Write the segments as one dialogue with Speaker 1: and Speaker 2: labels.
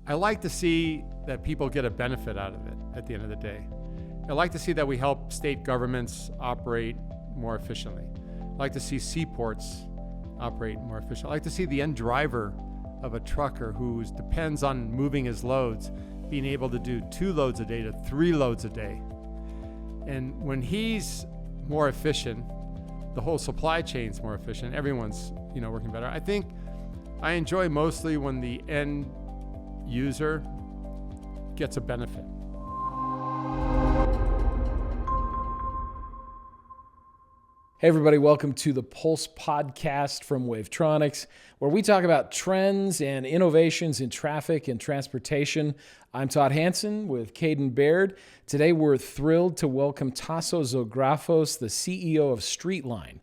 Speaker 1: I like to see that people get a benefit out of it at the end of the day. I like to see that we help state governments operate more efficiently. I like to see seaports operate more efficiently. I like to see the end driver of a trucker who depends on moving his loads being able to do 2 loads a day to 3 loads a day. And when he's more efficient, the whole supply chain's more efficient. Everyone's, working better. I think I enjoy mostly when the end user gets a benefit.
Speaker 2: Hey everybody, welcome to the Pulse podcast from Wavetronics, where we talk about trends and innovations in traffic and transportation. I'm Todd Hansen with Caden Baird. Today we're thrilled to welcome Taso Zografos, the CEO of Streetline.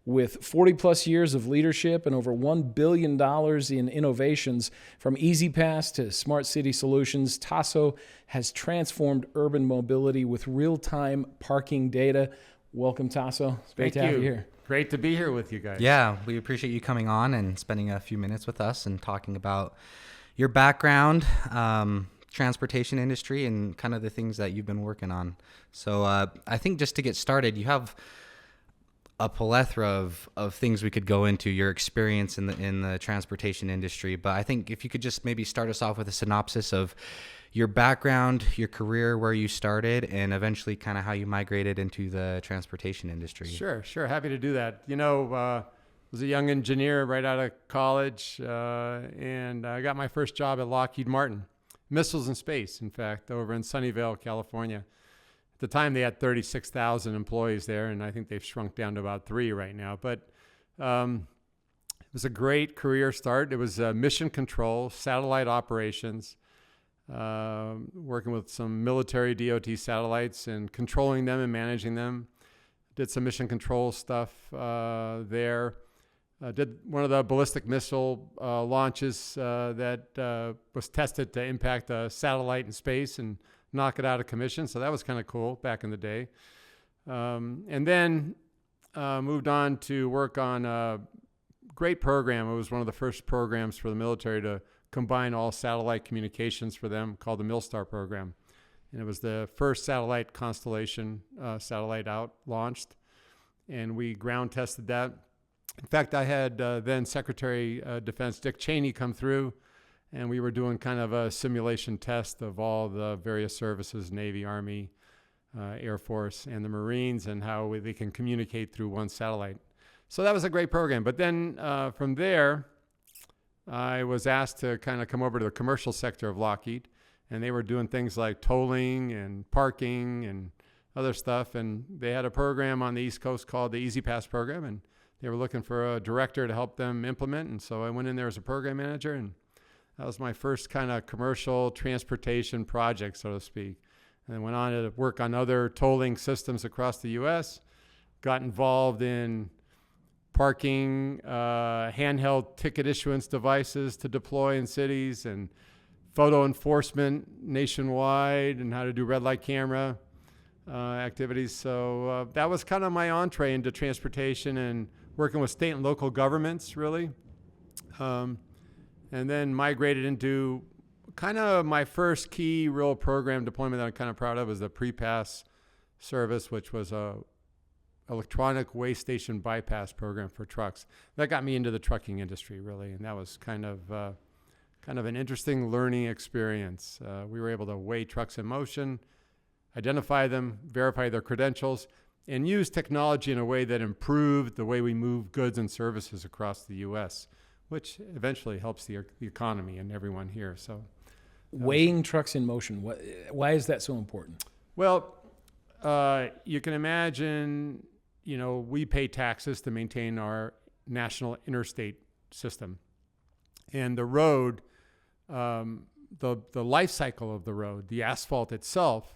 Speaker 2: With 40 plus years of leadership and over $1 billion in innovations from E-ZPass to smart city solutions, Taso has transformed urban mobility with real-time parking data. Welcome, Taso. It's great to have you here.
Speaker 1: Great to be here with you guys.
Speaker 3: Yeah, we appreciate you coming on and spending a few minutes with us and talking about your background, transportation industry, and kind of the things that you've been working on. So I think just to get started, you have a plethora of things we could go into, your experience in the transportation industry. But I think if you could just maybe start us off with a synopsis of your background, your career, where you started, and eventually kind of how you migrated into the transportation industry.
Speaker 1: Sure. Happy to do that. Was a young engineer right out of college, and I got my first job at Lockheed Martin, missiles and space, in fact, over in Sunnyvale, California. At the time, they had 36,000 employees there, and I think they've shrunk down to about 3 right now. But it was a great career start. It was mission control, satellite operations, working with some military DOT satellites and controlling them and managing them. Did some mission control stuff there. Did one of the ballistic missile launches that was tested to impact a satellite in space and knock it out of commission. So that was kind of cool back in the day. And then moved on to work on a great program. It was one of the first programs for the military to combine all satellite communications for them, called the Milstar program. And it was the first satellite constellation satellite out launched. And we ground tested that. In fact, I had then Secretary of Defense Dick Cheney come through, and we were doing kind of a simulation test of all the various services, Navy, Army, Air Force, and the Marines, and how they can communicate through one satellite. So that was a great program. But then from there, I was asked to kind of come over to the commercial sector of Lockheed, and they were doing things like tolling and parking and other stuff. And they had a program on the East Coast called the E-ZPass program, and they were looking for a director to help them implement. And so I went in there as a program manager, and that was my first kind of commercial transportation project, so to speak. And then went on to work on other tolling systems across the U.S., got involved in parking, handheld ticket issuance devices to deploy in cities, and photo enforcement nationwide, and how to do red light camera activities. So that was kind of my entree into transportation and working with state and local governments, really. And then migrated into kind of my first key real program deployment that I'm kind of proud of was the pre-pass service, which was a electronic way station bypass program for trucks. That got me into the trucking industry, really, and that was kind of an interesting learning experience. We were able to weigh trucks in motion, identify them, verify their credentials, and use technology in a way that improved the way we move goods and services across the U.S., which eventually helps the economy and everyone here. So,
Speaker 2: weighing trucks in motion, why is that so important?
Speaker 1: Well, you can imagine, we pay taxes to maintain our national interstate system. And the road, the life cycle of the road, the asphalt itself,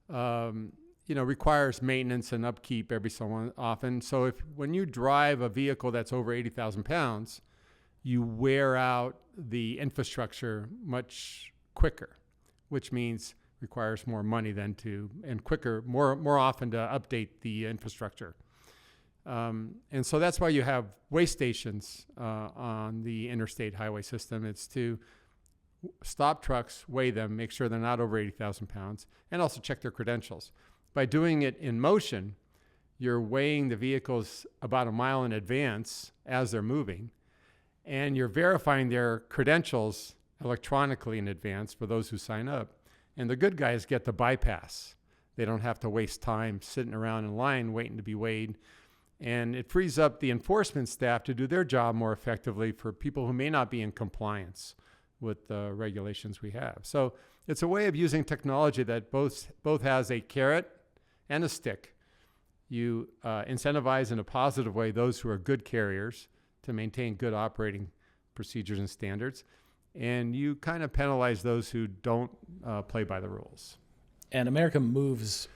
Speaker 1: requires maintenance and upkeep every so often. So when you drive a vehicle that's over 80,000 pounds, you wear out the infrastructure much quicker, which means requires more money and quicker, more often to update the infrastructure. And so that's why you have weigh stations on the interstate highway system. It's to stop trucks, weigh them, make sure they're not over 80,000 pounds, and also check their credentials. By doing it in motion, you're weighing the vehicles about a mile in advance as they're moving, and you're verifying their credentials electronically in advance for those who sign up. And the good guys get the bypass. They don't have to waste time sitting around in line waiting to be weighed. And it frees up the enforcement staff to do their job more effectively for people who may not be in compliance with the regulations we have. So it's a way of using technology that both has a carrot and a stick. You incentivize in a positive way those who are good carriers to maintain good operating procedures and standards, and you kind of penalize those who don't play by the rules.
Speaker 2: And America moves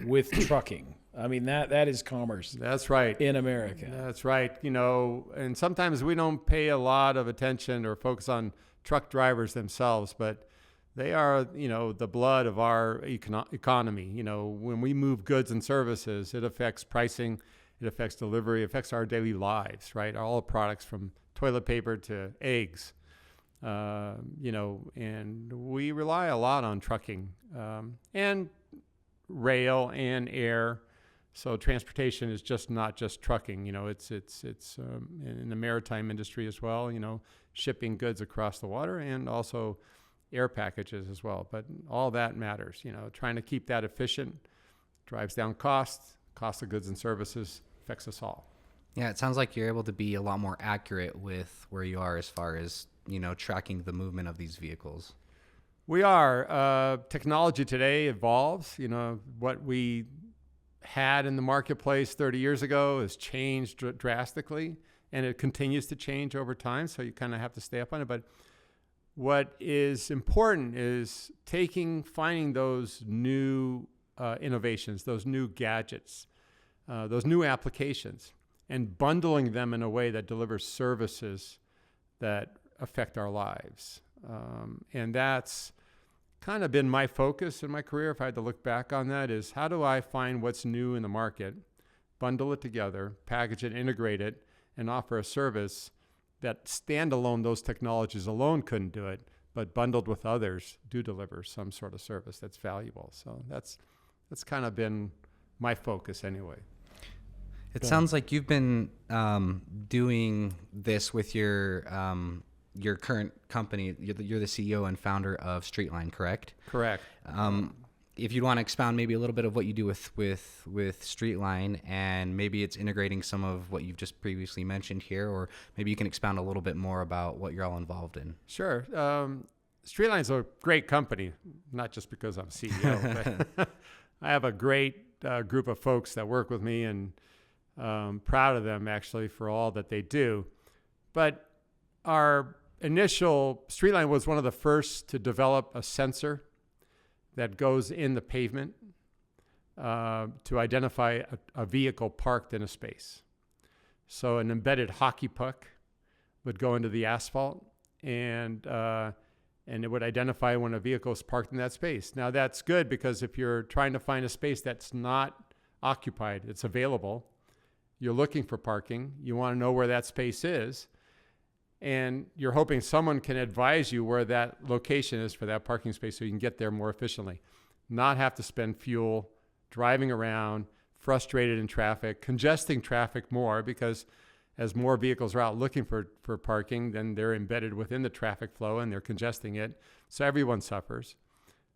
Speaker 2: with trucking. I mean, that is commerce.
Speaker 1: That's right.
Speaker 2: In America.
Speaker 1: That's right. You know, and sometimes we don't pay a lot of attention or focus on truck drivers themselves, but they are, you know, the blood of our economy. You know, when we move goods and services, it affects pricing, it affects delivery, it affects our daily lives, right? All products from toilet paper to eggs, you know, and we rely a lot on trucking and rail and air. So transportation is just not just trucking. You know, it's in the maritime industry as well. You know, shipping goods across the water and also air packages as well. But all that matters. You know, trying to keep that efficient drives down cost of goods and services, affects us all.
Speaker 3: Yeah, it sounds like you're able to be a lot more accurate with where you are as far as, you know, tracking the movement of these vehicles.
Speaker 1: We are. Technology today evolves. You know, what we had in the marketplace 30 years ago has changed drastically, and it continues to change over time, so you kind of have to stay up on it. But what is important is finding those new innovations, those new gadgets, those new applications, and bundling them in a way that delivers services that affect our lives. And that's kind of been my focus in my career. If I had to look back on that, is how do I find what's new in the market, bundle it together, package it, integrate it, and offer a service that standalone, those technologies alone couldn't do it, but bundled with others do deliver some sort of service that's valuable. So that's kind of been my focus anyway.
Speaker 3: It sounds like you've been doing this with your current company. You're the CEO and founder of Streetline, correct?
Speaker 1: Correct.
Speaker 3: If you'd want to expound maybe a little bit of what you do with Streetline, and maybe it's integrating some of what you've just previously mentioned here, or maybe you can expound a little bit more about what you're all involved in.
Speaker 1: Sure. Streetline's a great company, not just because I'm CEO, but I have a great group of folks that work with me, and proud of them actually for all that they do. But our initial Streetline was one of the first to develop a sensor that goes in the pavement to identify a vehicle parked in a space. So an embedded hockey puck would go into the asphalt, and it would identify when a vehicle is parked in that space. Now that's good, because if you're trying to find a space that's not occupied, it's available, you're looking for parking, you want to know where that space is, and you're hoping someone can advise you where that location is for that parking space so you can get there more efficiently. Not have to spend fuel driving around, frustrated in traffic, congesting traffic more, because as more vehicles are out looking for parking, then they're embedded within the traffic flow and they're congesting it. So everyone suffers.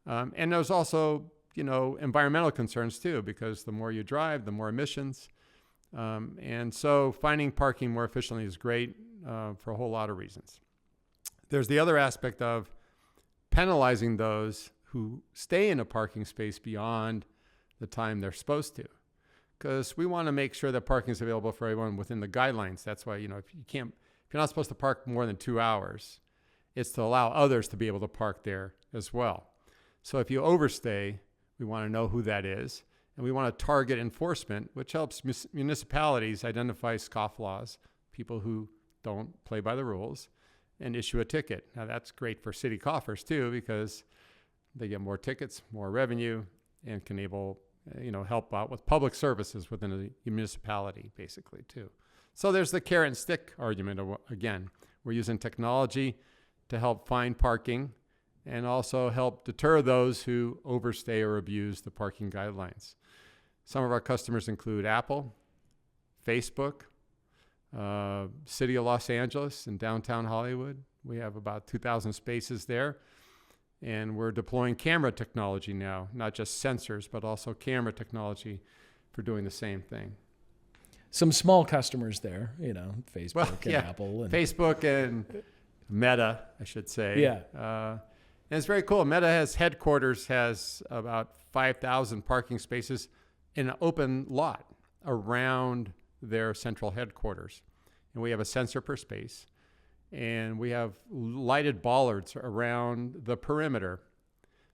Speaker 1: And there's also, you know, environmental concerns too, because the more you drive, the more emissions. And so finding parking more efficiently is great for a whole lot of reasons. There's the other aspect of penalizing those who stay in a parking space beyond the time they're supposed to, because we want to make sure that parking is available for everyone within the guidelines. That's why, you know, if you're not supposed to park more than 2 hours, it's to allow others to be able to park there as well. So if you overstay, we want to know who that is. And we want to target enforcement, which helps municipalities identify scofflaws, people who don't play by the rules, and issue a ticket. Now that's great for city coffers too, because they get more tickets, more revenue, and can help out with public services within a municipality basically too. So there's the carrot and stick argument again. We're using technology to help find parking and also help deter those who overstay or abuse the parking guidelines. Some of our customers include Apple, Facebook, City of Los Angeles and downtown Hollywood. We have about 2,000 spaces there. And we're deploying camera technology now, not just sensors, but also camera technology for doing the same thing.
Speaker 2: Some small customers there, Facebook and
Speaker 1: yeah,
Speaker 2: Apple. And
Speaker 1: Facebook and Meta, I should say.
Speaker 2: Yeah.
Speaker 1: And it's very cool. Meta has about 5,000 parking spaces in an open lot around their central headquarters. And we have a sensor per space. And we have lighted bollards around the perimeter.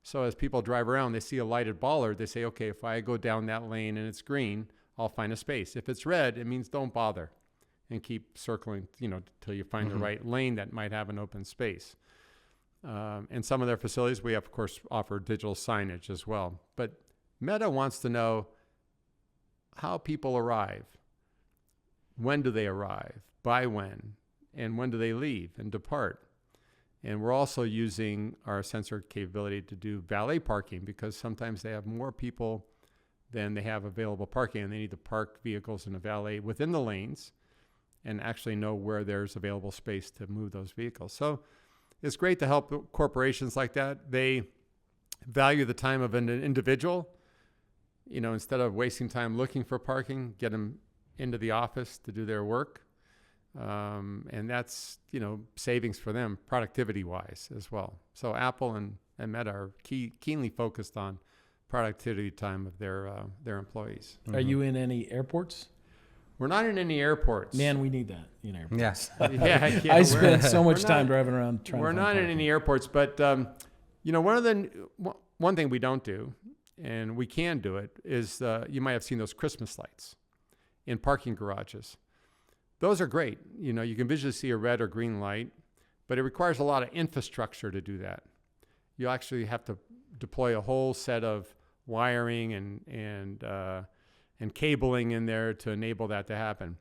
Speaker 1: So as people drive around, they see a lighted bollard. They say, okay, if I go down that lane and it's green, I'll find a space. If it's red, it means don't bother and keep circling, until you find the right lane that might have an open space. In some of their facilities, we of course offer digital signage as well. But Meta wants to know how people arrive. When do they arrive? By when? And when do they leave and depart? And we're also using our sensor capability to do valet parking, because sometimes they have more people than they have available parking, and they need to park vehicles in a valet within the lanes and actually know where there's available space to move those vehicles. So it's great to help corporations like that. They value the time of an individual. Instead of wasting time looking for parking, get them into the office to do their work. And that's, savings for them productivity-wise as well. So Apple and Meta are keenly focused on productivity time of their employees.
Speaker 2: Are you in any airports?
Speaker 1: We're not in any airports.
Speaker 2: Man, we need that in airports.
Speaker 1: Yeah.
Speaker 2: I spend so much time driving around trying to find
Speaker 1: We're not in
Speaker 2: parking.
Speaker 1: any airports, but one thing we don't do, and we can do it, is you might have seen those Christmas lights in parking garages. Those are great. You can visually see a red or green light, but it requires a lot of infrastructure to do that. You actually have to deploy a whole set of wiring and cabling in there to enable that to happen.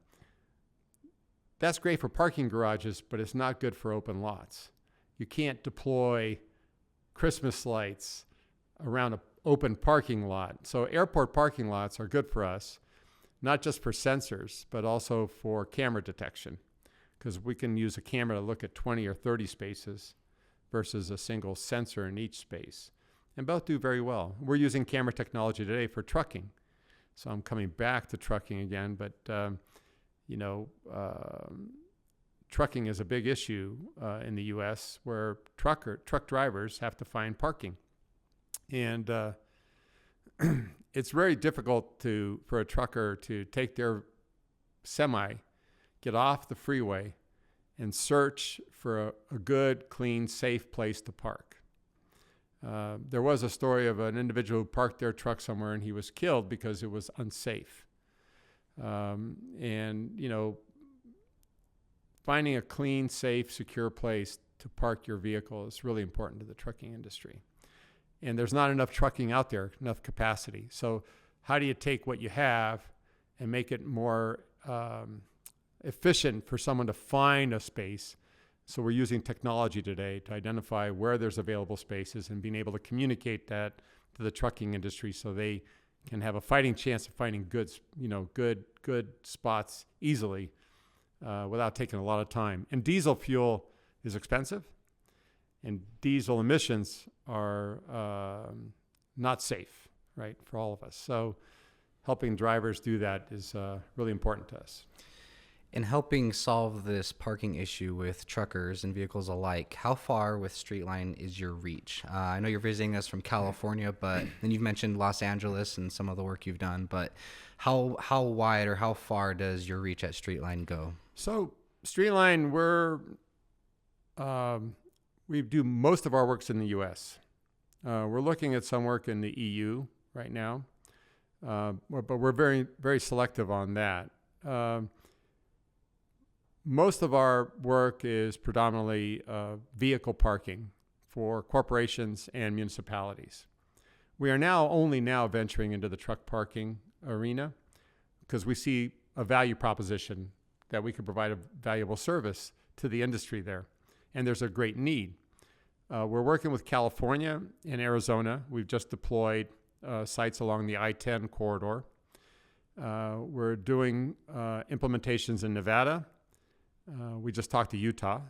Speaker 1: That's great for parking garages, but it's not good for open lots. You can't deploy Christmas lights around an open parking lot. So airport parking lots are good for us, not just for sensors, but also for camera detection, because we can use a camera to look at 20 or 30 spaces versus a single sensor in each space. And both do very well. We're using camera technology today for trucking. So I'm coming back to trucking again, but trucking is a big issue in the U.S. where truck drivers have to find parking. And it's very difficult for a trucker to take their semi, get off the freeway, and search for a good, clean, safe place to park. There was a story of an individual who parked their truck somewhere and he was killed because it was unsafe. Finding a clean, safe, secure place to park your vehicle is really important to the trucking industry. And there's not enough trucking out there, enough capacity. So how do you take what you have and make it more efficient for someone to find a space? So we're using technology today to identify where there's available spaces and being able to communicate that to the trucking industry so they can have a fighting chance of finding good spots easily without taking a lot of time. And diesel fuel is expensive, and diesel emissions are not safe, right, for all of us. So helping drivers do that is really important to us.
Speaker 3: In helping solve this parking issue with truckers and vehicles alike, how far with Streetline is your reach? I know you're visiting us from California, but then you've mentioned Los Angeles and some of the work you've done, but how wide or how far does your reach at Streetline go?
Speaker 1: So Streetline, we do most of our works in the U.S. We're looking at some work in the EU right now, but we're very, very selective on that. Most of our work is predominantly vehicle parking for corporations and municipalities. We are only now venturing into the truck parking arena because we see a value proposition that we can provide a valuable service to the industry there. and there's a great need. We're working with California and Arizona. We've just deployed sites along the I-10 corridor. We're doing implementations in Nevada. We just talked to Utah.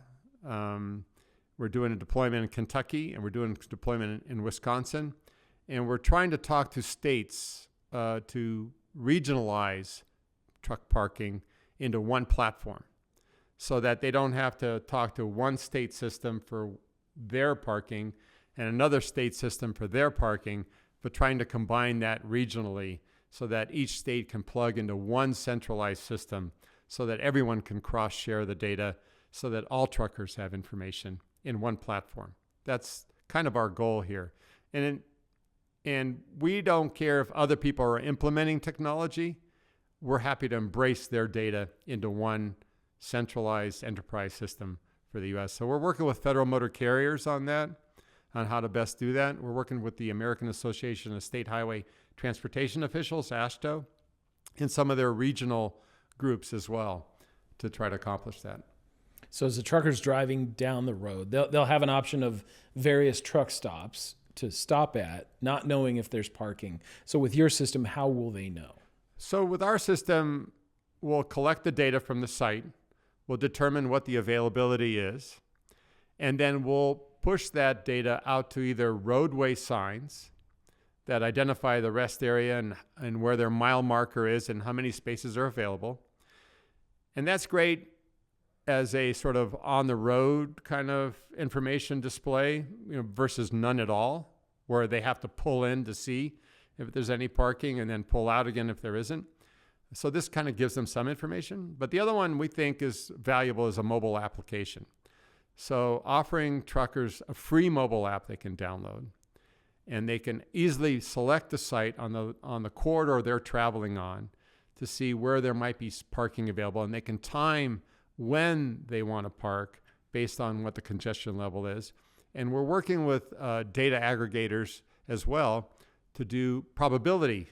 Speaker 1: We're doing a deployment in Kentucky, and we're doing a deployment in Wisconsin. And we're trying to talk to states to regionalize truck parking into one platform so that they don't have to talk to one state system for their parking and another state system for their parking, but trying to combine that regionally so that each state can plug into one centralized system so that everyone can cross-share the data so that all truckers have information in one platform. That's kind of our goal here. And we don't care if other people are implementing technology. We're happy to embrace their data into one centralized enterprise system for the U.S. So we're working with federal motor carriers on that, on how to best do that. We're working with the American Association of State Highway Transportation Officials, AASHTO, and some of their regional groups as well to try to accomplish that.
Speaker 2: So as the trucker's driving down the road, they'll have an option of various truck stops to stop at, not knowing if there's parking. So with your system, how will they know?
Speaker 1: So with our system, we'll collect the data from the site. We'll determine what the availability is. And then we'll push that data out to either roadway signs that identify the rest area and where their mile marker is and how many spaces are available. And that's great as a sort of on-the-road kind of information display, versus none at all, where they have to pull in to see if there's any parking and then pull out again if there isn't. So this kind of gives them some information. But the other one we think is valuable is a mobile application. So offering truckers a free mobile app they can download, and they can easily select the site on the corridor they're traveling on to see where there might be parking available, and they can time when they want to park based on what the congestion level is. And we're working with data aggregators as well to do probability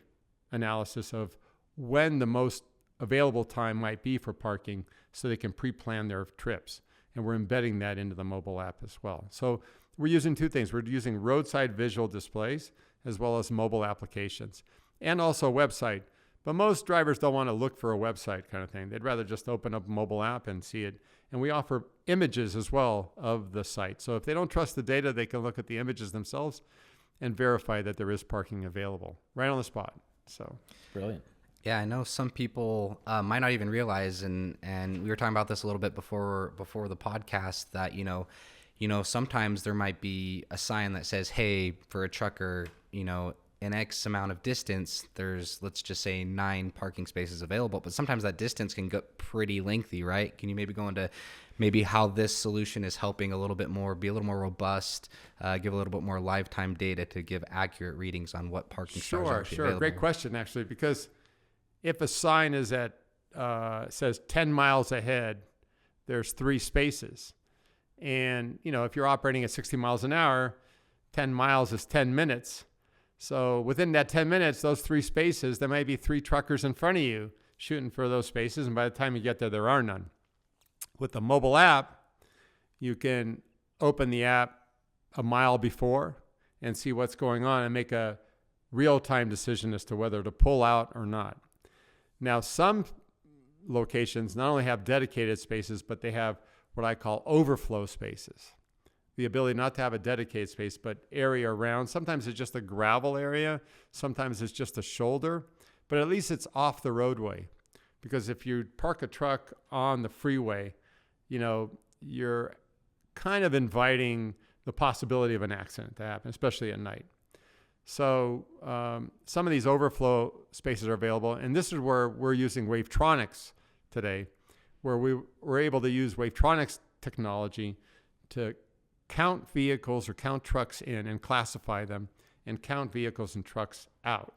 Speaker 1: analysis of when the most available time might be for parking so they can pre-plan their trips. And we're embedding that into the mobile app as well. So we're using two things. We're using roadside visual displays as well as mobile applications and also a website. But most drivers don't want to look for a website kind of thing. They'd rather just open up a mobile app and see it. And we offer images as well of the site. So if they don't trust the data, they can look at the images themselves and verify that there is parking available right on the spot. So
Speaker 2: brilliant.
Speaker 3: Yeah, I know some people might not even realize, and we were talking about this a little bit before the podcast, that sometimes there might be a sign that says, hey, for a trucker, in X amount of distance, there's, let's just say 9 parking spaces available, but sometimes that distance can get pretty lengthy, right? Can you maybe go into maybe how this solution is helping a little bit more, be a little more robust, give a little bit more lifetime data to give accurate readings on what parking stars are actually available?
Speaker 1: Great question, actually, because if a sign is at says 10 miles ahead, there's 3 spaces. And, if you're operating at 60 miles an hour, 10 miles is 10 minutes. So within that 10 minutes, those 3 spaces, there may be 3 truckers in front of you shooting for those spaces. And by the time you get there are none. With the mobile app, you can open the app a mile before and see what's going on and make a real-time decision as to whether to pull out or not. Now, some locations not only have dedicated spaces, but they have what I call overflow spaces. The ability not to have a dedicated space, but area around. Sometimes it's just a gravel area. Sometimes it's just a shoulder. But at least it's off the roadway. Because if you park a truck on the freeway, you're kind of inviting the possibility of an accident to happen, especially at night. So some of these overflow spaces are available. And this is where we're using Wavetronics today, where we were able to use Wavetronics technology to count vehicles or count trucks in and classify them, and count vehicles and trucks out,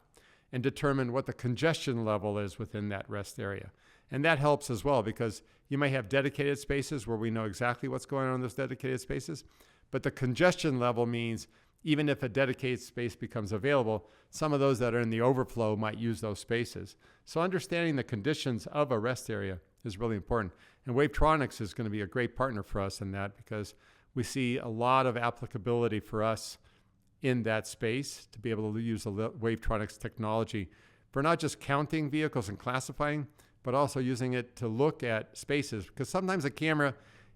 Speaker 1: and determine what the congestion level is within that rest area. And that helps as well, because you may have dedicated spaces where we know exactly what's going on in those dedicated spaces, but the congestion level means even if a dedicated space becomes available, some of those that are in the overflow might use those spaces. So understanding the conditions of a rest area is really important. And Wavetronics is going to be a great partner for us in that, because we see a lot of applicability for us in that space to be able to use the Wavetronics technology for not just counting vehicles and classifying, but also using it to look at spaces. Because sometimes a camera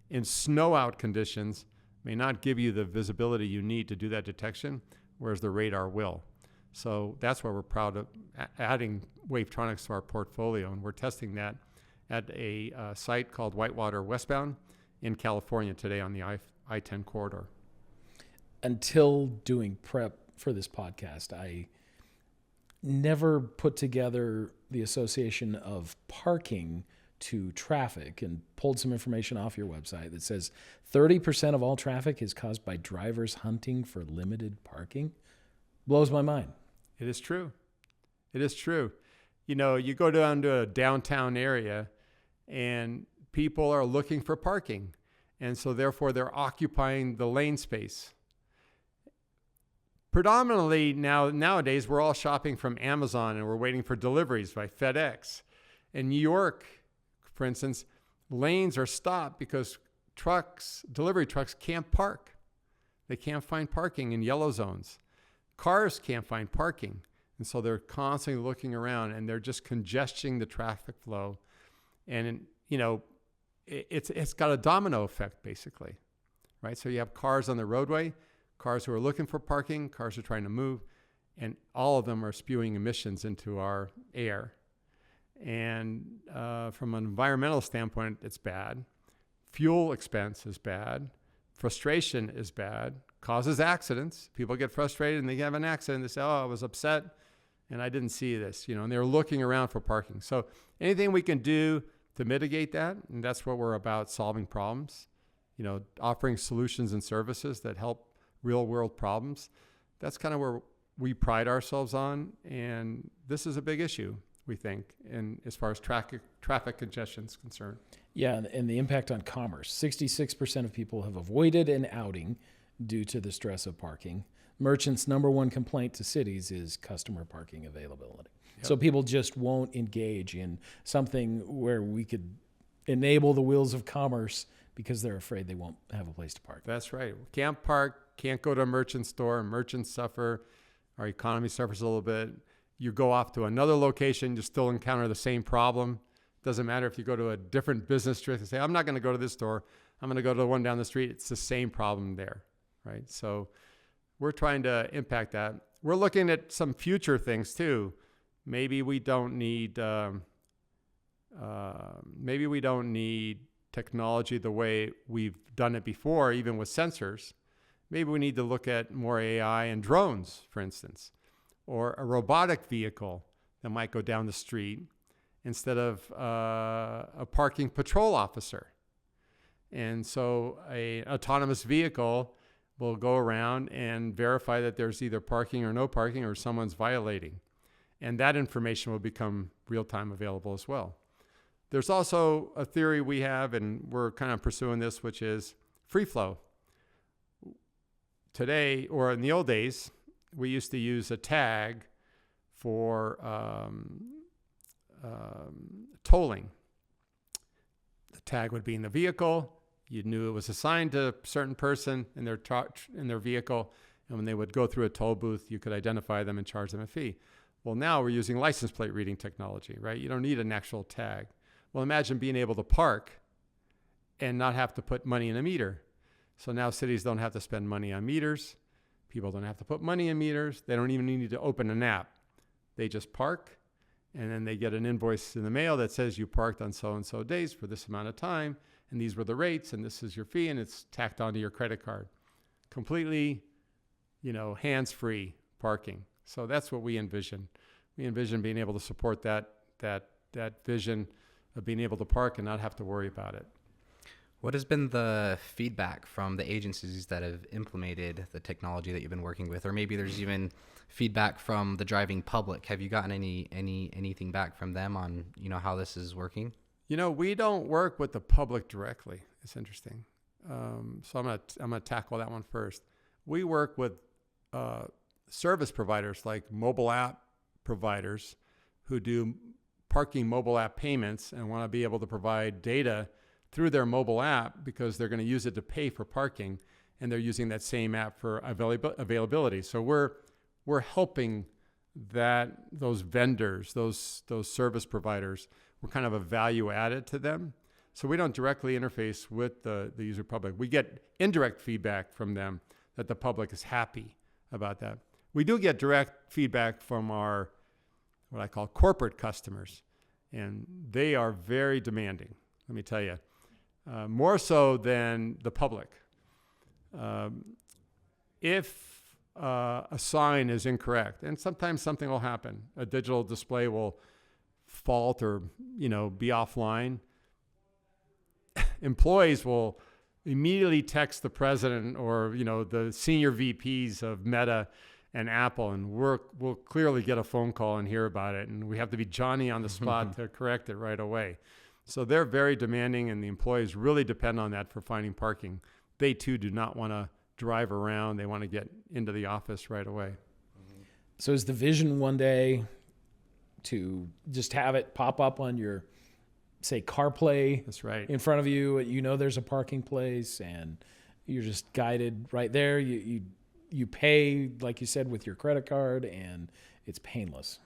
Speaker 1: in snow out conditions may not give you the visibility you need to do that detection, whereas the radar will. So that's why we're proud of adding Wavetronics to our portfolio, and we're testing that at a site called Whitewater Westbound in California today on the I-10 corridor.
Speaker 2: Until doing prep for this podcast, I never put together the association of parking to traffic, and pulled some information off your website that says 30% of all traffic is caused by drivers hunting for limited parking. Blows my mind.
Speaker 1: It is true. It is true. You know, you go down to a downtown area and people are looking for parking. And so therefore they're occupying the lane space. Predominantly nowadays, we're all shopping from Amazon and we're waiting for deliveries by FedEx. In New York, for instance, lanes are stopped because delivery trucks can't park. They can't find parking in yellow zones. Cars can't find parking. And so they're constantly looking around and they're just congesting the traffic flow. And, you know, it's got a domino effect, basically, right? So you have cars on the roadway, cars who are looking for parking, cars who are trying to move, and all of them are spewing emissions into our air. And from an environmental standpoint, it's bad. Fuel expense is bad. Frustration is bad. Causes accidents. People get frustrated and they have an accident. They say, oh, I was upset and I didn't see this, you know, and they're looking around for parking. So anything we can do to mitigate that, and that's what we're about, solving problems, you know, offering solutions and services that help real world problems. That's kind of where we pride ourselves on. And this is a big issue, we think, and as far as traffic congestion is concerned.
Speaker 2: Yeah, and the impact on commerce. 66% of people have avoided an outing due to the stress of parking. Merchants' number one complaint to cities is customer parking availability. Yep. So people just won't engage in something where we could enable the wheels of commerce because they're afraid they won't have a place to park.
Speaker 1: That's right. Can't park, can't go to a merchant store. Merchants suffer. Our economy suffers a little bit. You go off to another location, you still encounter the same problem. Doesn't matter if you go to a different business district and say, I'm not going to go to this store. I'm going to go to the one down the street. It's the same problem there, right? So we're trying to impact that. We're looking at some future things too. Maybe we don't need technology the way we've done it before, even with sensors. Maybe we need to look at more AI and drones, for instance, or a robotic vehicle that might go down the street instead of a parking patrol officer. And so an autonomous vehicle will go around and verify that there's either parking or no parking or someone's violating. And that information will become real-time available as well. There's also a theory we have, and we're kind of pursuing this, which is free flow. Today, or in the old days, we used to use a tag for tolling. The tag would be in the vehicle. You knew it was assigned to a certain person in their vehicle, and when they would go through a toll booth, you could identify them and charge them a fee. Well, now we're using license plate reading technology, right? You don't need an actual tag. Well, imagine being able to park and not have to put money in a meter. So now cities don't have to spend money on meters. People don't have to put money in meters. They don't even need to open an app. They just park, and then they get an invoice in the mail that says you parked on so-and-so days for this amount of time, and these were the rates, and this is your fee, and it's tacked onto your credit card. Completely, hands-free parking. So that's what we envision. We envision being able to support that vision of being able to park and not have to worry about it.
Speaker 3: What has been the feedback from the agencies that have implemented the technology that you've been working with? Or maybe there's even feedback from the driving public. Have you gotten anything back from them on, how this is working?
Speaker 1: We don't work with the public directly. It's interesting. So I'm gonna tackle that one first. We work with service providers like mobile app providers who do parking mobile app payments and want to be able to provide data through their mobile app because they're going to use it to pay for parking, and they're using that same app for availability. So we're helping those vendors, those service providers, we're kind of a value added to them. So we don't directly interface with the user public. We get indirect feedback from them that the public is happy about that. We do get direct feedback from our, what I call corporate customers, and they are very demanding, let me tell you, more so than the public. If a sign is incorrect, and sometimes something will happen, a digital display will fault or be offline, employees will immediately text the president or the senior VPs of Meta and Apple, and we'll clearly get a phone call and hear about it, and we have to be Johnny on the spot to correct it right away. So they're very demanding, and the employees really depend on that for finding parking. They too do not want to drive around. They want to get into the office right away.
Speaker 2: So is the vision one day to just have it pop up on your, say, CarPlay?
Speaker 1: That's right.
Speaker 2: In front of you, there's a parking place, and you're just guided right there. You pay, like you said, with your credit card, and it's painless.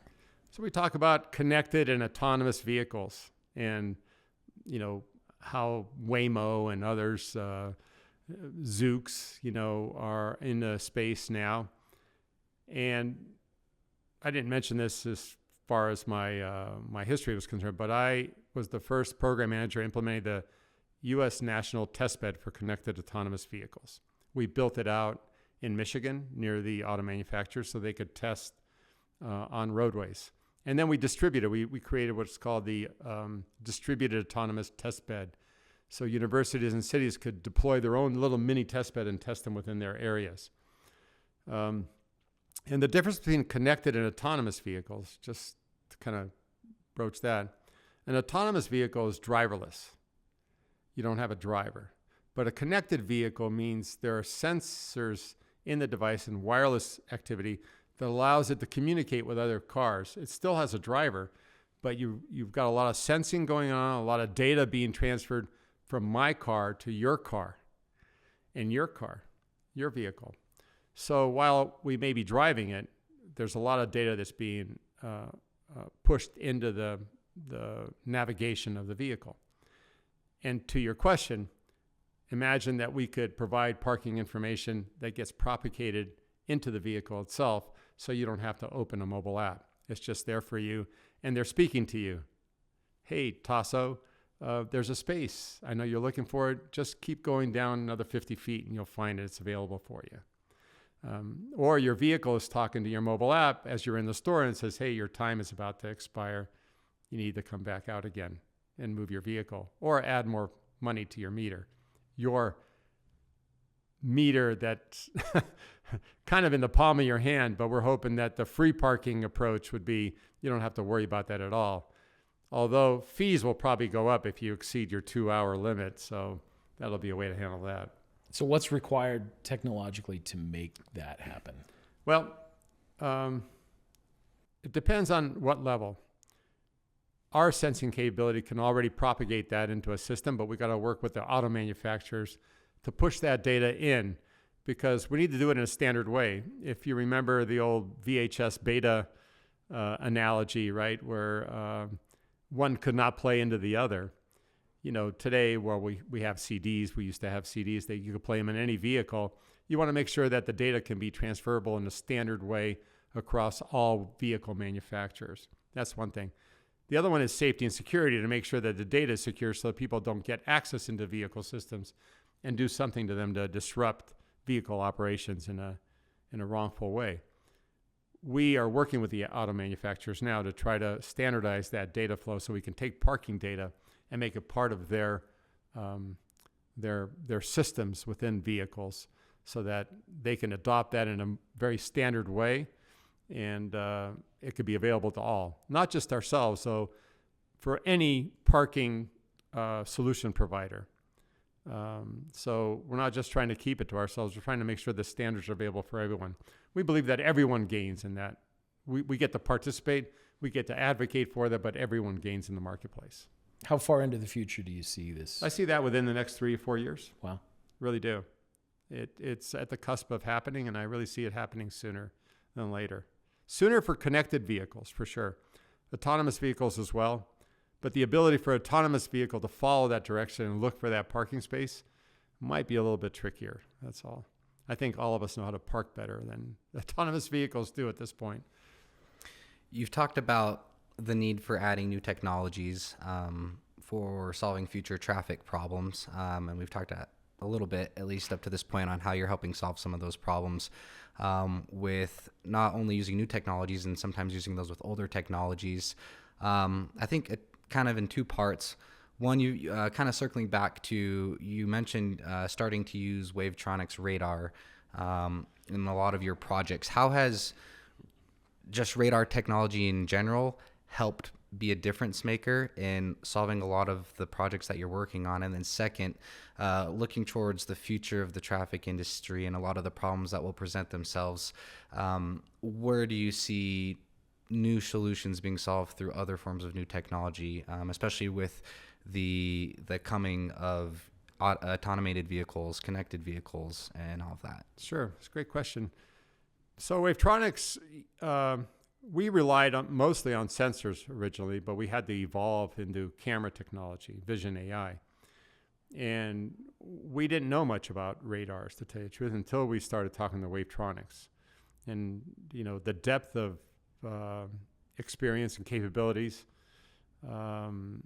Speaker 1: So we talk about connected and autonomous vehicles, and how Waymo and others, Zoox, are in the space now. And I didn't mention this as far as my history was concerned, but I was the first program manager implementing the U.S. National Testbed for Connected Autonomous Vehicles. We built it out in Michigan near the auto manufacturers so they could test on roadways. And then we distributed. We created what's called the Distributed Autonomous Testbed. So universities and cities could deploy their own little mini testbed and test them within their areas. And the difference between connected and autonomous vehicles, just to kind of broach that, an autonomous vehicle is driverless. You don't have a driver. But a connected vehicle means there are sensors in the device and wireless activity that allows it to communicate with other cars. It still has a driver, but you've got a lot of sensing going on, a lot of data being transferred from my car to your car, and your vehicle. So while we may be driving it, there's a lot of data that's being pushed into the navigation of the vehicle. And to your question, imagine that we could provide parking information that gets propagated into the vehicle itself, so you don't have to open a mobile app. It's just there for you, and they're speaking to you. Hey, Taso, there's a space. I know you're looking for it. Just keep going down another 50 feet, and you'll find it's available for you. Or your vehicle is talking to your mobile app as you're in the store and says, hey, your time is about to expire. You need to come back out again and move your vehicle, or add more money to your meter. Your meter that's kind of in the palm of your hand, but we're hoping that the free parking approach would be you don't have to worry about that at all. Although fees will probably go up if you exceed your 2-hour limit, so that'll be a way to handle that.
Speaker 2: So what's required technologically to make that happen?
Speaker 1: Well, it depends on what level. Our sensing capability can already propagate that into a system, but we've got to work with the auto manufacturers to push that data in, because we need to do it in a standard way. If you remember the old VHS beta analogy, right, where one could not play into the other. Today, well, we have CDs. We used to have CDs that you could play them in any vehicle. You want to make sure that the data can be transferable in a standard way across all vehicle manufacturers. That's one thing. The other one is safety and security, to make sure that the data is secure so that people don't get access into vehicle systems and do something to them to disrupt vehicle operations in a wrongful way. We are working with the auto manufacturers now to try to standardize that data flow so we can take parking data and make it part of their systems within vehicles, so that they can adopt that in a very standard way, and it could be available to all, not just ourselves. So for any parking solution provider. So we're not just trying to keep it to ourselves. We're trying to make sure the standards are available for everyone. We believe that everyone gains in that. We get to participate, we get to advocate for that, but everyone gains in the marketplace.
Speaker 2: How far into the future do you see this?
Speaker 1: I see that within the next 3 or 4 years.
Speaker 2: Wow.
Speaker 1: Really do. It's at the cusp of happening, and I really see it happening sooner than later. Sooner for connected vehicles, for sure. Autonomous vehicles as well. But the ability for an autonomous vehicle to follow that direction and look for that parking space might be a little bit trickier. That's all. I think all of us know how to park better than autonomous vehicles do at this point.
Speaker 3: You've talked about the need for adding new technologies for solving future traffic problems. And we've talked a little bit, at least up to this point, on how you're helping solve some of those problems with not only using new technologies and sometimes using those with older technologies. I think it kind of in two parts. One, you kind of circling back to, you mentioned starting to use Wavetronics radar in a lot of your projects. How has just radar technology in general helped be a difference maker in solving a lot of the projects that you're working on? And then second, looking towards the future of the traffic industry and a lot of the problems that will present themselves, where do you see new solutions being solved through other forms of new technology, especially with the coming of automated vehicles, connected vehicles, and all of that?
Speaker 1: Sure. It's a great question. So Wavetronics, we relied mostly on sensors originally, but we had to evolve into camera technology, vision AI. And we didn't know much about radars, to tell you the truth, until we started talking to Wavetronics. And, the depth of experience and capabilities, were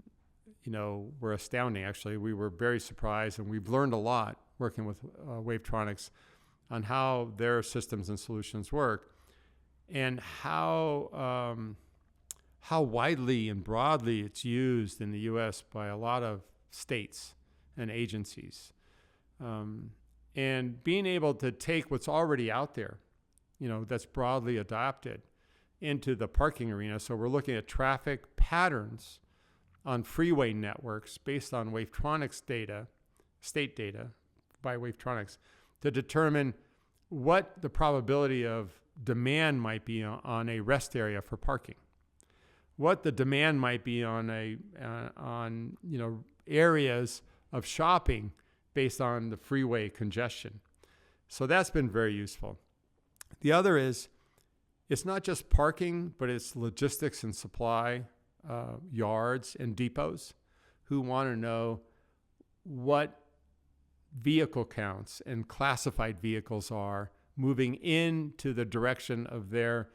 Speaker 1: astounding, actually. We were very surprised, and we've learned a lot working with Wavetronics on how their systems and solutions work, and how widely and broadly it's used in the U.S. by a lot of states and agencies. And being able to take what's already out there, that's broadly adopted, into the parking arena. So we're looking at traffic patterns on freeway networks based on Wavetronics data, state data by Wavetronics, to determine what the probability of demand might be on a rest area for parking, what the demand might be on areas of shopping based on the freeway congestion. So that's been very useful. The other is, it's not just parking, but it's logistics and supply yards and depots who want to know what vehicle counts and classified vehicles are moving into the direction of their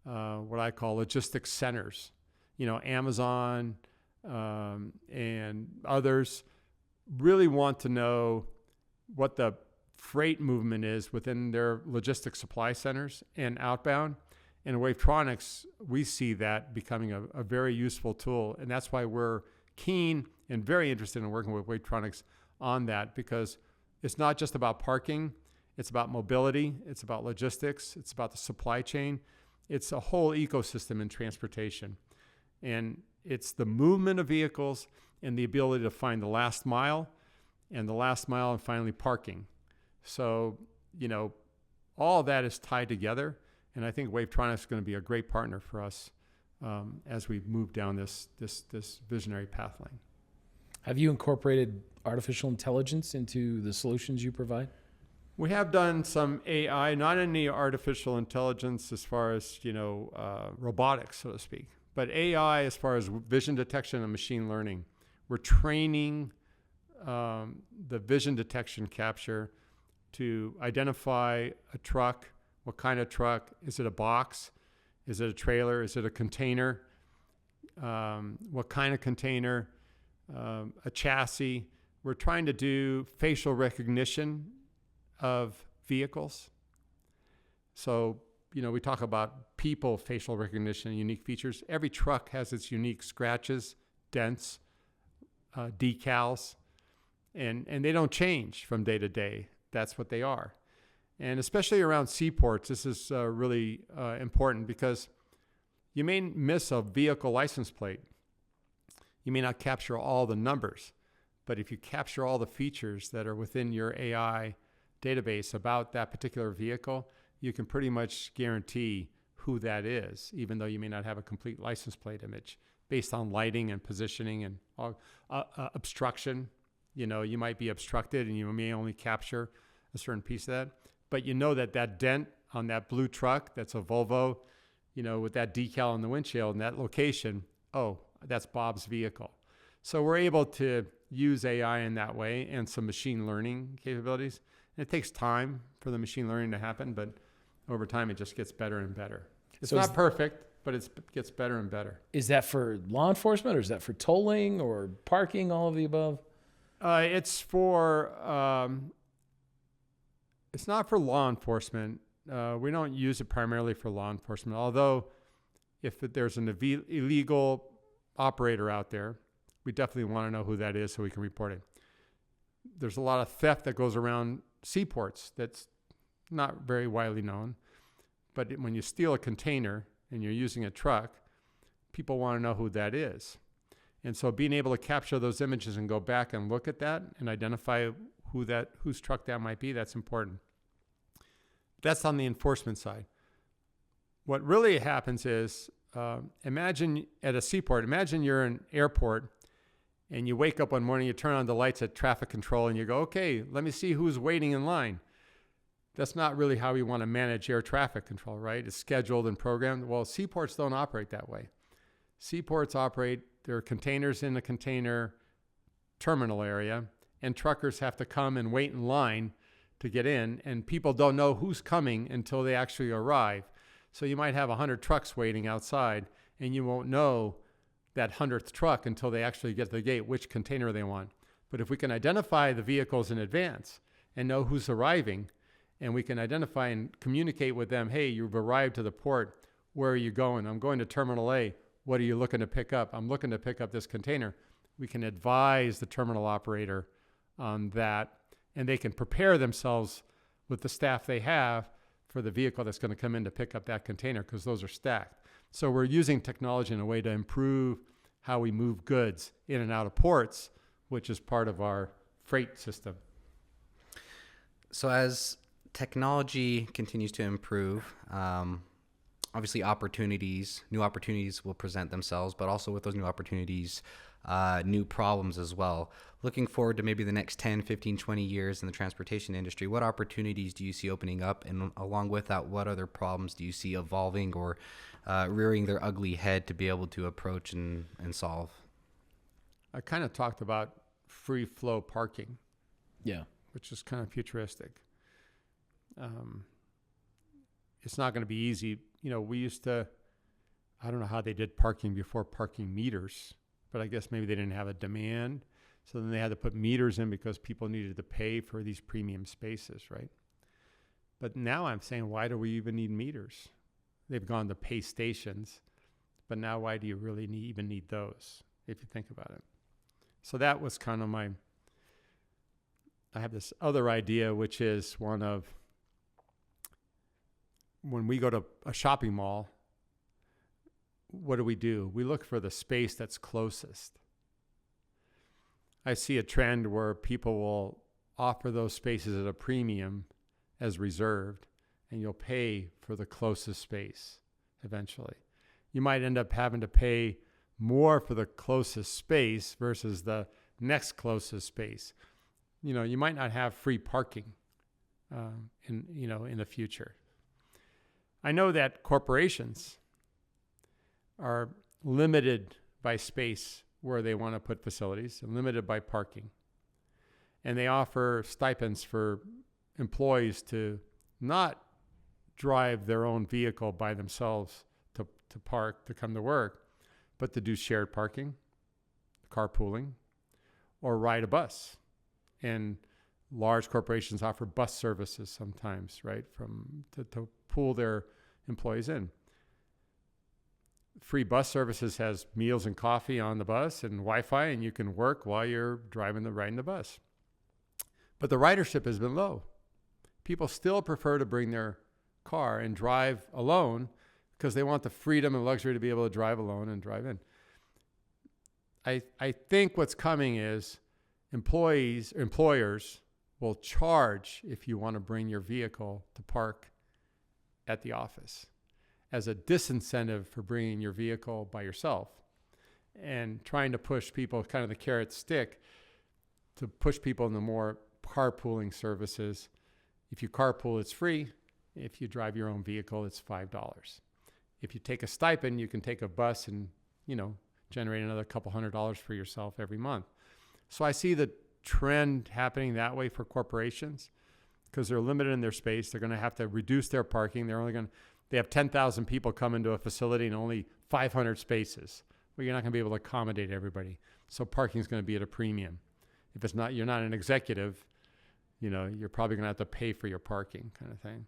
Speaker 1: what I call logistics centers. Amazon and others really want to know what the freight movement is within their logistics supply centers and outbound. And Wavetronics, we see that becoming a very useful tool. And that's why we're keen and very interested in working with Wavetronics on that, because it's not just about parking. It's about mobility. It's about logistics. It's about the supply chain. It's a whole ecosystem in transportation. And it's the movement of vehicles and the ability to find the last mile, and finally parking. So, all of that is tied together. And I think Wavetronics is going to be a great partner for us as we move down this visionary pathline.
Speaker 2: Have you incorporated artificial intelligence into the solutions you provide?
Speaker 1: We have done some AI, not any artificial intelligence as far as, robotics, so to speak, but AI as far as vision detection and machine learning. We're training the vision detection capture to identify a truck. What kind of truck? Is it a box? Is it a trailer? Is it a container? What kind of container? A chassis. We're trying to do facial recognition of vehicles. So, we talk about people facial recognition and unique features. Every truck has its unique scratches, dents, decals, and they don't change from day to day. That's what they are. And especially around seaports, this is really important, because you may miss a vehicle license plate. You may not capture all the numbers, but if you capture all the features that are within your AI database about that particular vehicle, you can pretty much guarantee who that is, even though you may not have a complete license plate image. based on lighting and positioning and obstruction. You might be obstructed and you may only capture a certain piece of that. But you know that dent on that blue truck, that's a Volvo, with that decal on the windshield and that location, oh, that's Bob's vehicle. So we're able to use AI in that way and some machine learning capabilities. And it takes time for the machine learning to happen, but over time it just gets better and better. It's not perfect, but it gets better and better.
Speaker 2: Is that for law enforcement, or is that for tolling or parking, all of the above?
Speaker 1: It's not for law enforcement. We don't use it primarily for law enforcement, although if there's an illegal operator out there, we definitely want to know who that is so we can report it. There's a lot of theft that goes around seaports that's not very widely known. But when you steal a container and you're using a truck, people want to know who that is. And so being able to capture those images and go back and look at that and identify whose truck that might be, that's important. That's on the enforcement side. What really happens is, imagine at a seaport, imagine you're in an airport and you wake up one morning, you turn on the lights at traffic control and you go, okay, let me see who's waiting in line. That's not really how we want to manage air traffic control, right? It's scheduled and programmed. Well, seaports don't operate that way. Seaports operate, there are containers in the container terminal area, and truckers have to come and wait in line to get in, and people don't know who's coming until they actually arrive. So you might have 100 trucks waiting outside, and you won't know that 100th truck until they actually get to the gate, which container they want. But if we can identify the vehicles in advance and know who's arriving, and we can identify and communicate with them, hey, you've arrived to the port. Where are you going? I'm going to Terminal A. What are you looking to pick up? I'm looking to pick up this container. We can advise the terminal operator on that, and they can prepare themselves with the staff they have for the vehicle that's going to come in to pick up that container, because those are stacked. So we're using technology in a way to improve how we move goods in and out of ports, which is part of our freight system.
Speaker 3: So as technology continues to improve, obviously new opportunities will present themselves, but also with those new opportunities, new problems as well. Looking forward to maybe the next 10, 15, 20 years in the transportation industry, what opportunities do you see opening up? And along with that, what other problems do you see evolving or rearing their ugly head to be able to approach and solve?
Speaker 1: I kind of talked about free flow parking.
Speaker 2: Yeah.
Speaker 1: Which is kind of futuristic. It's not going to be easy. We used to, I don't know how they did parking before parking meters, but I guess maybe they didn't have a demand. So then they had to put meters in because people needed to pay for these premium spaces, right? But now I'm saying, why do we even need meters? They've gone to pay stations, but now why do you really even need those, if you think about it? So that was kind of I have this other idea, which is one of, when we go to a shopping mall, what do? We look for the space that's closest. I see a trend where people will offer those spaces at a premium as reserved, and you'll pay for the closest space eventually. You might end up having to pay more for the closest space versus the next closest space. You might not have free parking in the future. I know that corporations are limited by space where they want to put facilities and limited by parking. And they offer stipends for employees to not drive their own vehicle by themselves to park, to come to work, but to do shared parking, carpooling, or ride a bus. And large corporations offer bus services sometimes, right, to pull their employees in. Free bus services has meals and coffee on the bus and Wi-Fi, and you can work while you're riding the bus. But the ridership has been low. People still prefer to bring their car and drive alone because they want the freedom and luxury to be able to drive alone and drive in. I think what's coming is employers will charge if you want to bring your vehicle to park at the office as a disincentive for bringing your vehicle by yourself. and trying to push people, kind of the carrot stick, to push people into more carpooling services. If you carpool, it's free. If you drive your own vehicle, it's $5. If you take a stipend, you can take a bus and, generate another couple $100 for yourself every month. So I see the trend happening that way for corporations because they're limited in their space. They're going to have to reduce their parking. They have 10,000 people come into a facility and only 500 spaces. Well, you're not going to be able to accommodate everybody. So parking is going to be at a premium. If you're not an executive, you're probably going to have to pay for your parking, kind of thing.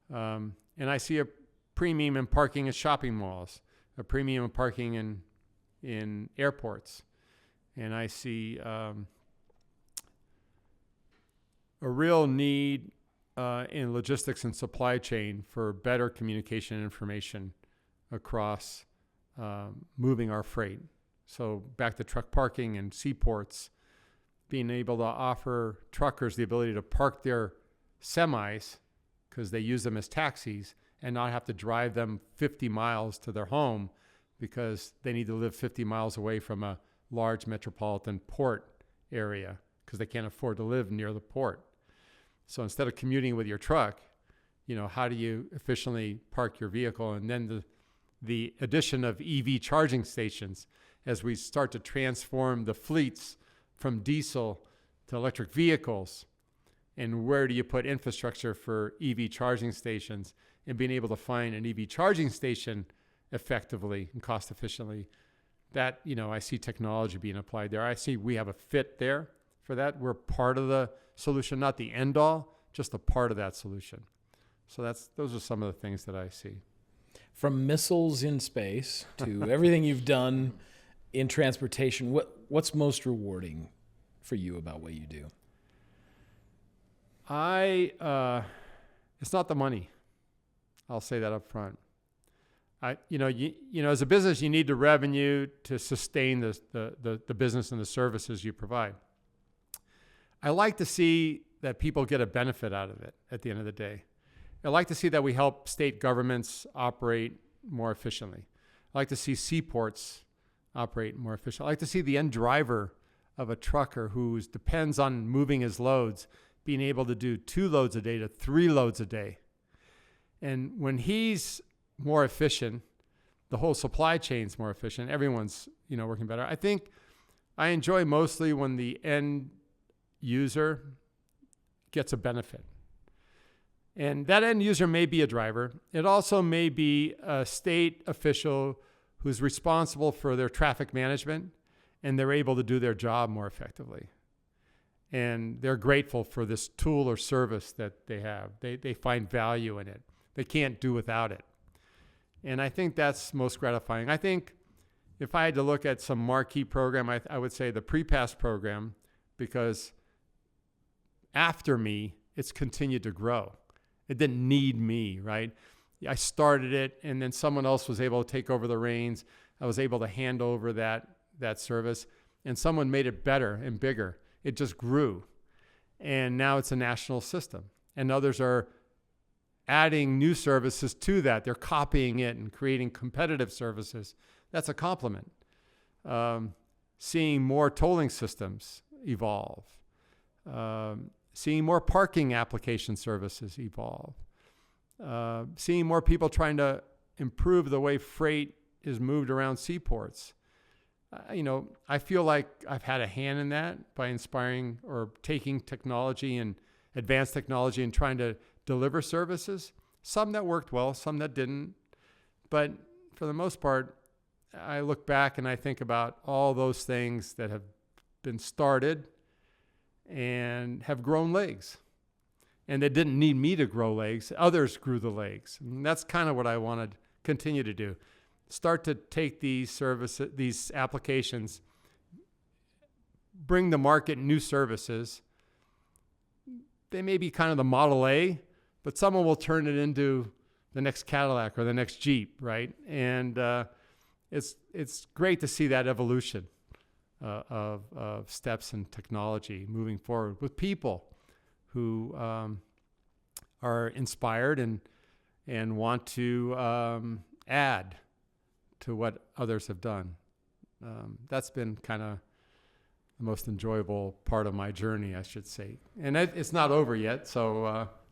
Speaker 1: And I see a premium in parking at shopping malls, a premium in parking in airports. And I see a real need in logistics and supply chain for better communication and information across moving our freight. So back to truck parking and seaports, being able to offer truckers the ability to park their semis because they use them as taxis and not have to drive them 50 miles to their home because they need to live 50 miles away from a large metropolitan port area because they can't afford to live near the port. So instead of commuting with your truck, how do you efficiently park your vehicle? And then the addition of EV charging stations as we start to transform the fleets from diesel to electric vehicles. And where do you put infrastructure for EV charging stations? And being able to find an EV charging station effectively and cost efficiently, that, I see technology being applied there. I see we have a fit there for that. We're part of the solution, not the end all, just a part of that solution. So those are some of the things that I see.
Speaker 2: From missiles in space to everything you've done in transportation, what's most rewarding for you about what you do?
Speaker 1: It's not the money. I'll say that up front. As a business, you need the revenue to sustain the business and the services you provide. I like to see that people get a benefit out of it at the end of the day. I like to see that we help state governments operate more efficiently. I like to see seaports operate more efficiently. I like to see the end driver of a trucker who depends on moving his loads being able to do 2 loads a day to 3 loads a day. And when he's more efficient, the whole supply chain's more efficient. Everyone's, working better. I think I enjoy mostly when the end user gets a benefit. And that end user may be a driver. It also may be a state official who's responsible for their traffic management, and they're able to do their job more effectively. And they're grateful for this tool or service that they have. They find value in it. They can't do without it. And I think that's most gratifying. I think if I had to look at some marquee program, I would say the pre-pass program, because after me, it's continued to grow. It didn't need me, right? I started it, and then someone else was able to take over the reins. I was able to hand over that service, and someone made it better and bigger. It just grew. And now it's a national system. And others are adding new services to that. They're copying it and creating competitive services. That's a compliment. Seeing more tolling systems evolve. Seeing more parking application services evolve. Seeing more people trying to improve the way freight is moved around seaports. I feel like I've had a hand in that by inspiring or taking technology and advanced technology and trying to deliver services. Some that worked well, some that didn't. But for the most part, I look back and I think about all those things that have been started and have grown legs. And they didn't need me to grow legs. Others grew the legs. And that's kind of what I want to continue to do. Start to take these services, these applications, bring to market new services. They may be kind of the Model A, but someone will turn it into the next Cadillac or the next Jeep, right? And it's great to see that evolution of steps in technology moving forward with people who are inspired and want to add to what others have done. that's been kind of the most enjoyable part of my journey, I should say. And it's not over yet, so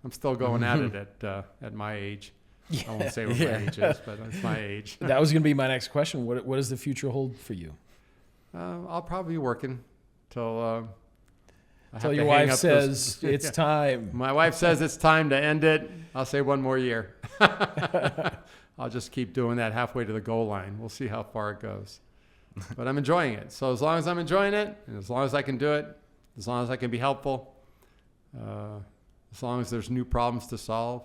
Speaker 1: I'm still going at it at my age. I won't say what my age is, but it's my age.
Speaker 2: That was going to be my next question. What does the future hold for you?
Speaker 1: I'll probably be working till
Speaker 2: your wife says it's time.
Speaker 1: My wife says it's time to end it. I'll say one more year. I'll just keep doing that halfway to the goal line. We'll see how far it goes. But I'm enjoying it. So as long as I'm enjoying it, and as long as I can do it, as long as I can be helpful, as long as there's new problems to solve,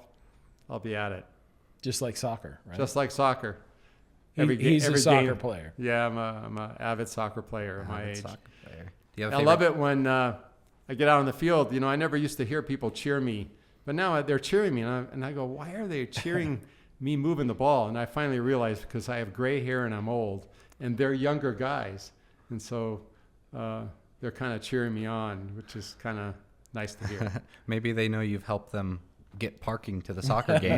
Speaker 1: I'll be at it.
Speaker 2: Just like soccer, right?
Speaker 1: Just like soccer.
Speaker 2: He's a soccer player.
Speaker 1: Yeah, I'm an avid soccer player at my age.
Speaker 3: Soccer player.
Speaker 1: I love it when I get out on the field. I never used to hear people cheer me, but now they're cheering me, and I go, why are they cheering me moving the ball? And I finally realized because I have gray hair and I'm old, and they're younger guys, and so they're kind of cheering me on, which is kind of nice to hear.
Speaker 3: Maybe they know you've helped them get parking to the soccer game.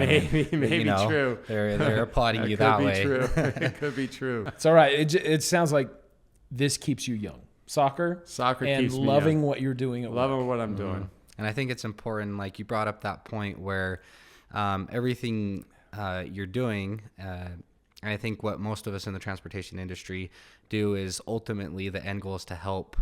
Speaker 1: maybe true.
Speaker 3: They're applauding you that way.
Speaker 1: It could be true.
Speaker 2: It's all right. It sounds like this keeps you young. Soccer and
Speaker 1: keeps me
Speaker 2: loving
Speaker 1: young.
Speaker 2: what you're doing.
Speaker 1: Loving what I'm doing.
Speaker 3: And I think it's important, like you brought up that point where everything you're doing, and I think what most of us in the transportation industry do is ultimately the end goal is to help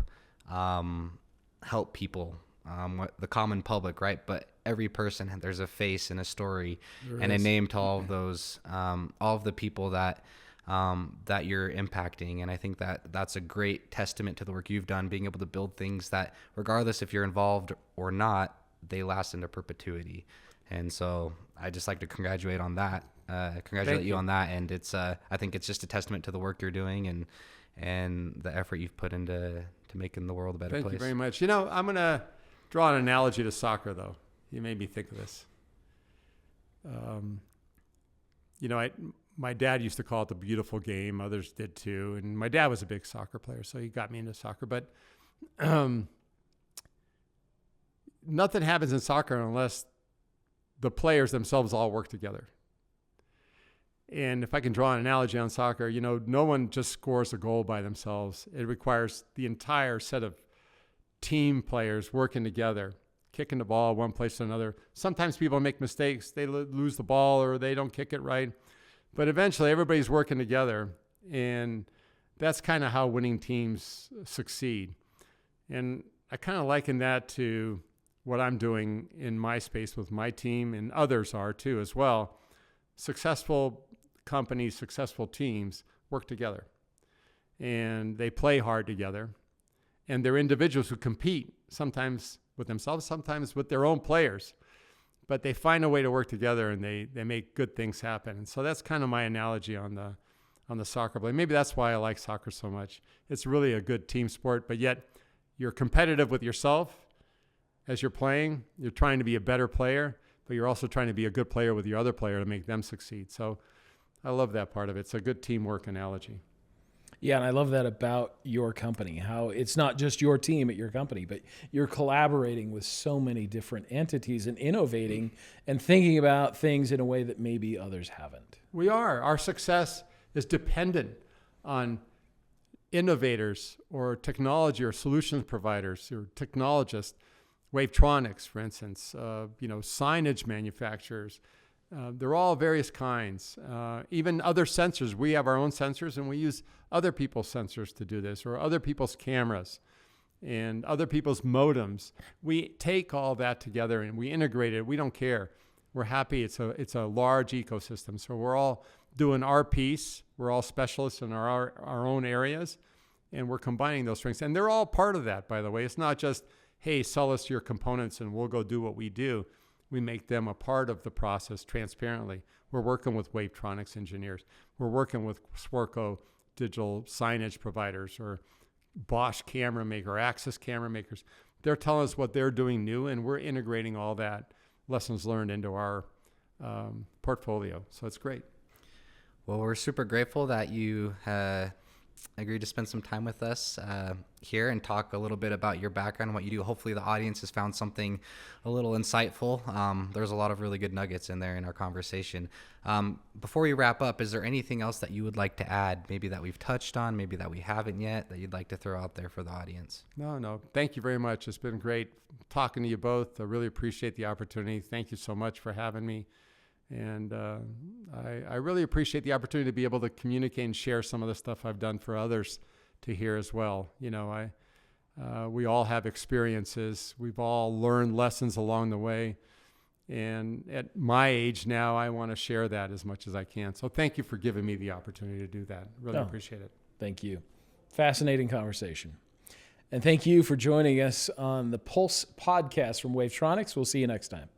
Speaker 3: people, the common public, right? But every person, there's a face and a story and a name to all of those, all of the people that you're impacting. And I think that that's a great testament to the work you've done, being able to build things that regardless if you're involved or not, they last into perpetuity. And so I just like to congratulate on that. Congratulate you on that. And it's, I think it's just a testament to the work you're doing and the effort you've put into making the world a better place.
Speaker 1: Thank you very much. I'm going to draw an analogy to soccer, though. You made me think of this. My dad used to call it the beautiful game. Others did too. And my dad was a big soccer player, so he got me into soccer. But nothing happens in soccer unless the players themselves all work together. And if I can draw an analogy on soccer, no one just scores a goal by themselves. It requires the entire set of team players working together, kicking the ball one place to another. Sometimes people make mistakes. They lose the ball or they don't kick it right. But eventually everybody's working together. And that's kind of how winning teams succeed. And I kind of liken that to what I'm doing in my space with my team, and others are too as well. Successful companies, successful teams work together. And they play hard together. And they're individuals who compete, sometimes with themselves, sometimes with their own players. But they find a way to work together, and they make good things happen. And so that's kind of my analogy on the soccer play. Maybe that's why I like soccer so much. It's really a good team sport, but yet you're competitive with yourself as you're playing. You're trying to be a better player, but you're also trying to be a good player with your other player to make them succeed. So I love that part of it. It's a good teamwork analogy.
Speaker 2: Yeah, and I love that about your company, how it's not just your team at your company, but you're collaborating with so many different entities and innovating and thinking about things in a way that maybe others haven't.
Speaker 1: We are. Our success is dependent on innovators or technology or solutions providers or technologists, Wavetronics, for instance, signage manufacturers. They're all various kinds. Even other sensors. We have our own sensors, and we use other people's sensors to do this, or other people's cameras and other people's modems. We take all that together and we integrate it. We don't care. We're happy. It's a large ecosystem. So we're all doing our piece. We're all specialists in our own areas, and we're combining those strengths. And they're all part of that, by the way. It's not just, hey, sell us your components and we'll go do what we do. We make them a part of the process transparently. We're working with Wavetronics engineers. We're working with Swarco digital signage providers or Bosch camera maker, Axis camera makers. They're telling us what they're doing new, and we're integrating all that lessons learned into our portfolio. So it's great.
Speaker 3: Well, we're super grateful that you agreed to spend some time with us here and talk a little bit about your background and what you do. Hopefully the audience has found something a little insightful. There's a lot of really good nuggets in there in our conversation. Before we wrap up, is there anything else that you would like to add, maybe that we've touched on, maybe that we haven't yet, that you'd like to throw out there for the audience?
Speaker 1: No. Thank you very much. It's been great talking to you both. I really appreciate the opportunity. Thank you so much for having me. And I really appreciate the opportunity to be able to communicate and share some of the stuff I've done for others to hear as well. You know, we all have experiences. We've all learned lessons along the way. And at my age now, I want to share that as much as I can. So thank you for giving me the opportunity to do that. Really appreciate it.
Speaker 2: Thank you. Fascinating conversation. And thank you for joining us on the Pulse podcast from Wavetronics. We'll see you next time.